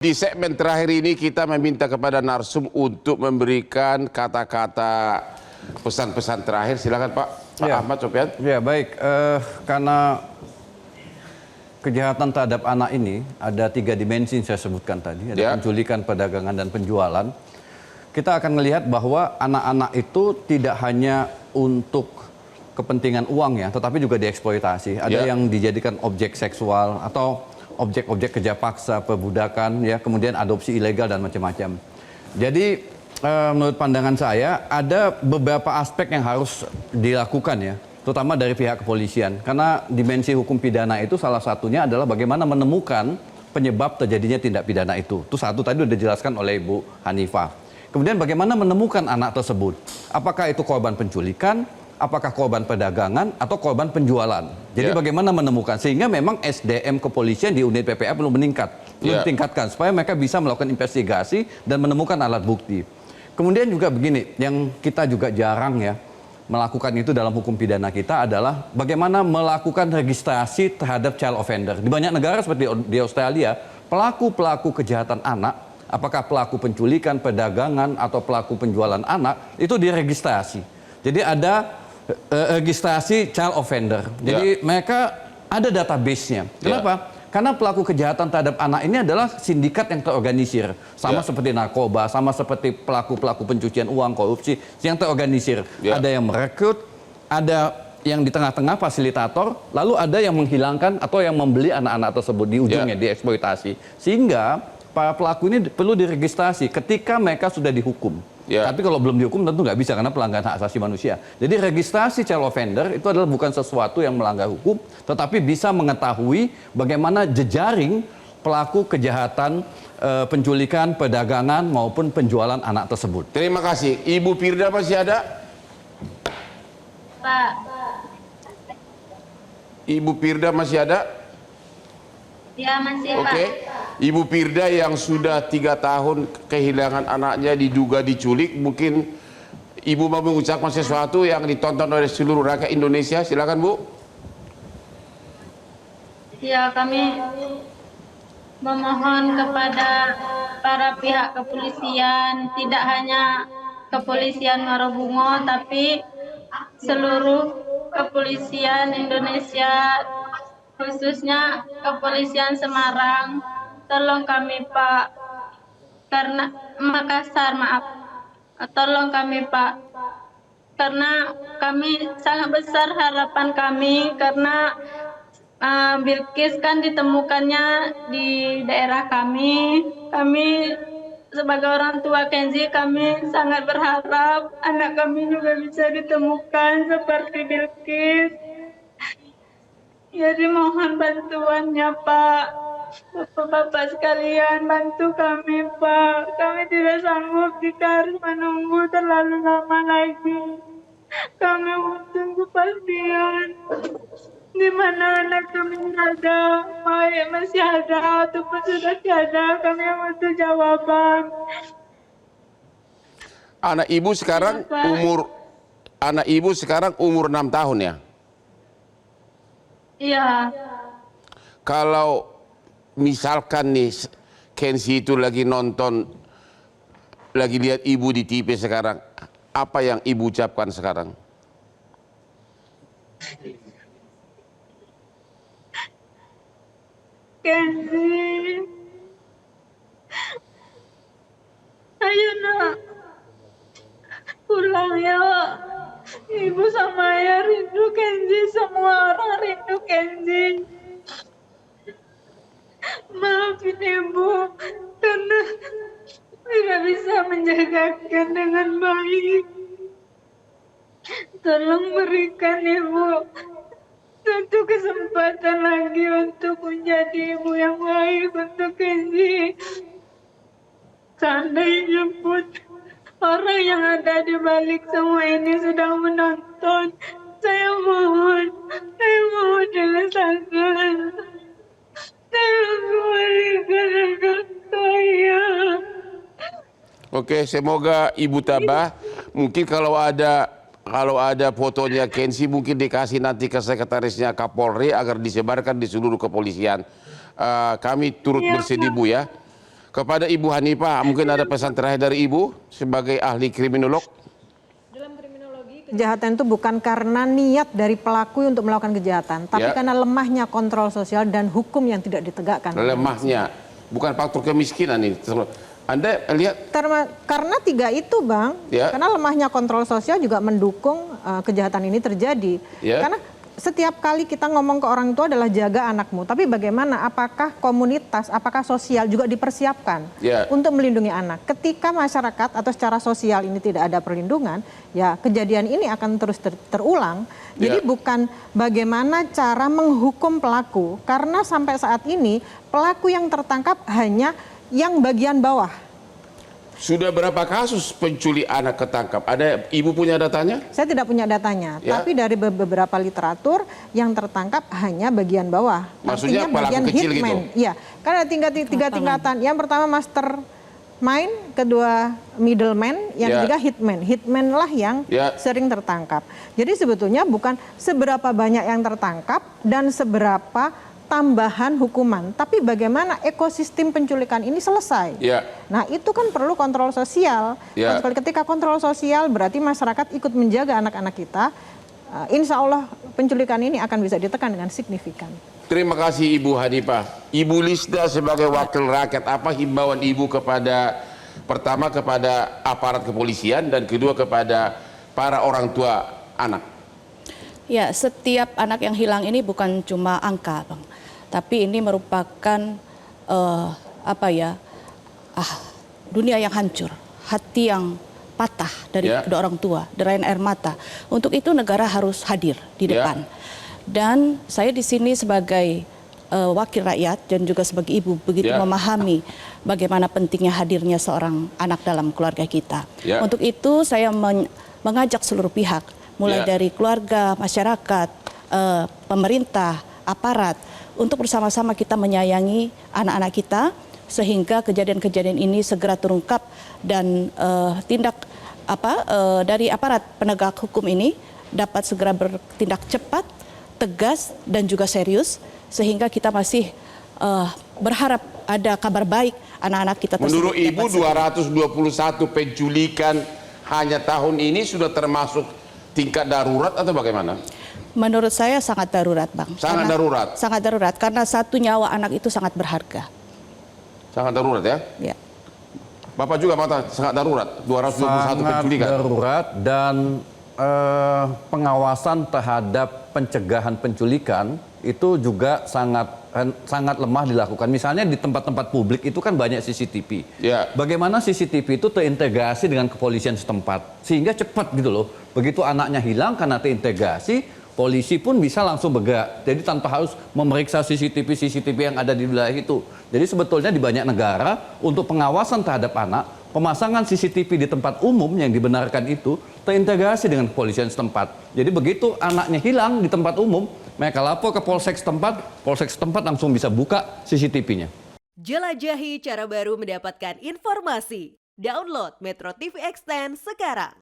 Di segmen terakhir ini kita meminta kepada narsum untuk memberikan kata-kata pesan-pesan terakhir. Silakan Pak Ya. Ahmad Sofyan. Ya baik, karena kejahatan terhadap anak ini ada 3 dimensi yang saya sebutkan tadi, ada penculikan, perdagangan, dan penjualan. Kita akan melihat bahwa anak-anak itu tidak hanya untuk kepentingan uang ya, tetapi juga dieksploitasi. Ada yang dijadikan objek seksual atau objek-objek kerja paksa, perbudakan, ya, kemudian adopsi ilegal dan macam-macam. Jadi menurut pandangan saya ada beberapa aspek yang harus dilakukan ya, terutama dari pihak kepolisian. Karena dimensi hukum pidana itu salah satunya adalah bagaimana menemukan penyebab terjadinya tindak pidana itu. Itu satu tadi sudah dijelaskan oleh Ibu Hanifah. Kemudian bagaimana menemukan anak tersebut? Apakah itu korban penculikan? Apakah korban perdagangan atau korban penjualan? Jadi bagaimana menemukan? Sehingga memang SDM kepolisian di unit PPA perlu meningkat, perlu ditingkatkan supaya mereka bisa melakukan investigasi dan menemukan alat bukti. Kemudian juga begini, yang kita juga jarang ya melakukan itu dalam hukum pidana kita adalah bagaimana melakukan registrasi terhadap child offender. Di banyak negara seperti di Australia, pelaku-pelaku kejahatan anak, apakah pelaku penculikan, perdagangan, atau pelaku penjualan anak, itu diregistrasi. Jadi ada registrasi child offender. Jadi mereka ada database-nya. Kenapa? Karena pelaku kejahatan terhadap anak ini adalah sindikat yang terorganisir. Sama seperti narkoba, sama seperti pelaku-pelaku pencucian uang, korupsi yang terorganisir. Ada yang merekrut, ada yang di tengah-tengah fasilitator, lalu ada yang menghilangkan atau yang membeli anak-anak tersebut di ujungnya, dieksploitasi. Sehingga para pelaku ini perlu diregistrasi ketika mereka sudah dihukum. Tapi kalau belum dihukum tentu nggak bisa karena pelanggaran hak asasi manusia. Jadi registrasi child offender itu adalah bukan sesuatu yang melanggar hukum, tetapi bisa mengetahui bagaimana jejaring pelaku kejahatan penculikan, perdagangan maupun penjualan anak tersebut. Terima kasih. Ibu Firda masih ada? Pak. Ibu Firda masih ada? Ya, masih Pak. Oke. Ibu Firda yang sudah 3 tahun kehilangan anaknya diduga diculik, mungkin Ibu mau mengucapkan sesuatu yang ditonton oleh seluruh rakyat Indonesia. Silakan Bu. Ya, kami memohon kepada para pihak kepolisian, tidak hanya kepolisian Marobungo, tapi seluruh kepolisian Indonesia, khususnya kepolisian Semarang. Tolong kami Pak, karena Makassar, maaf. Tolong kami Pak, karena kami sangat besar harapan kami, karena Bilkis kan ditemukannya di daerah kami. Kami sebagai orang tua Kenzi, kami sangat berharap anak kami juga bisa ditemukan seperti Bilkis. Jadi mohon bantuannya Pak. Bapak-bapak sekalian, bantu kami Pak. Kami tidak sanggup jika harus menunggu terlalu lama lagi. Kami butuh kepastian di mana anak kami ada, baik masih ada ataupun sudah tiada. Kami butuh jawaban. Anak ibu sekarang umur 6 tahun ya? Iya. Kalau misalkan nih Kenzi itu lagi nonton, lagi lihat ibu di TV sekarang, apa yang ibu ucapkan sekarang? Kenzi, ayo nak, pulang ya. Ibu sama ayah rindu Kenzi, semua orang rindu Kenzi. Maafin ibu karena tidak bisa menjagakan dengan baik. Tolong berikan ibu satu kesempatan lagi untuk menjadi ibu yang baik untuk Kenzi. Seandainya pun orang yang ada di balik semua ini sedang menonton, saya mohon dengan sangat, tolong kembalikan anak saya. Oke, semoga ibu tabah. Mungkin kalau ada fotonya Kenzi mungkin dikasih nanti ke sekretarisnya Kapolri agar disebarkan di seluruh kepolisian. Kami turut bersedih Bu ya. Kepada Ibu Hanifah, mungkin ada pesan terakhir dari Ibu sebagai ahli kriminolog. Kejahatan itu bukan karena niat dari pelaku untuk melakukan kejahatan, tapi Ya. karena lemahnya kontrol sosial dan hukum yang tidak ditegakkan. Lemahnya, bukan faktor kemiskinan ini. Anda lihat, Karena tiga itu, Bang, Ya. karena lemahnya kontrol sosial juga mendukung kejahatan ini terjadi. Ya. Karena setiap kali kita ngomong ke orang tua adalah jaga anakmu, tapi bagaimana? Apakah komunitas, apakah sosial juga dipersiapkan Ya. untuk melindungi anak? Ketika masyarakat atau secara sosial ini tidak ada perlindungan, ya kejadian ini akan terus terulang. Jadi Ya. bukan bagaimana cara menghukum pelaku, karena sampai saat ini pelaku yang tertangkap hanya yang bagian bawah. sudah berapa kasus penculik anak ketangkap? Ada Ibu punya datanya? Saya tidak punya datanya, Ya. tapi dari beberapa literatur yang tertangkap hanya bagian bawah. Maksudnya Artinya pelaku bagian kecil hitman. gitu? Iya, karena ada tiga tingkatan. Yang pertama mastermind, kedua middleman, yang Ya. ketiga hitman. Hitman lah yang Ya. sering tertangkap. Jadi sebetulnya bukan seberapa banyak yang tertangkap dan seberapa tambahan hukuman, tapi bagaimana ekosistem penculikan ini selesai. Ya. Nah, itu kan perlu kontrol sosial. Ya. Ketika kontrol sosial berarti masyarakat ikut menjaga anak-anak kita. Insya Allah penculikan ini akan bisa ditekan dengan signifikan. Terima kasih Ibu Hanifah. Ibu Lisda sebagai wakil rakyat, apa himbauan Ibu pertama kepada aparat kepolisian dan kedua kepada para orang tua anak? Ya, setiap anak yang hilang ini bukan cuma angka, Bang. Tapi ini merupakan dunia yang hancur, hati yang patah dari Ya. kedua orang tua, derayan air mata. Untuk itu negara harus hadir di Ya. depan. Dan saya di sini sebagai wakil rakyat dan juga sebagai ibu begitu Ya. memahami bagaimana pentingnya hadirnya seorang anak dalam keluarga kita. Ya. Untuk itu saya mengajak seluruh pihak, mulai Ya. dari keluarga, masyarakat, pemerintah, aparat, untuk bersama-sama kita menyayangi anak-anak kita sehingga kejadian-kejadian ini segera terungkap dan dari aparat penegak hukum ini dapat segera bertindak cepat, tegas dan juga serius sehingga kita masih berharap ada kabar baik anak-anak kita tersebut. Menurut Ibu dapat 221 penculikan hanya tahun ini sudah termasuk tingkat darurat atau bagaimana? Menurut saya sangat darurat, Bang. Sangat darurat? Sangat darurat, karena satu nyawa anak itu sangat berharga. Sangat darurat ya? Ya. Bapak juga mata sangat darurat, 221 Sangat penculikan. darurat dan pengawasan terhadap pencegahan penculikan itu juga sangat lemah dilakukan. Misalnya di tempat-tempat publik itu kan banyak CCTV. Ya. Bagaimana CCTV itu terintegrasi dengan kepolisian setempat sehingga cepat gitu loh. Begitu anaknya hilang karena terintegrasi, polisi pun bisa langsung bergerak. Jadi tanpa harus memeriksa CCTV yang ada di wilayah itu. Jadi sebetulnya di banyak negara untuk pengawasan terhadap anak, pemasangan CCTV di tempat umum yang dibenarkan itu terintegrasi dengan kepolisian setempat. Jadi begitu anaknya hilang di tempat umum, mereka lapor ke polsek setempat langsung bisa buka CCTV-nya. Jelajahi cara baru mendapatkan informasi. Download Metro TV Extend sekarang.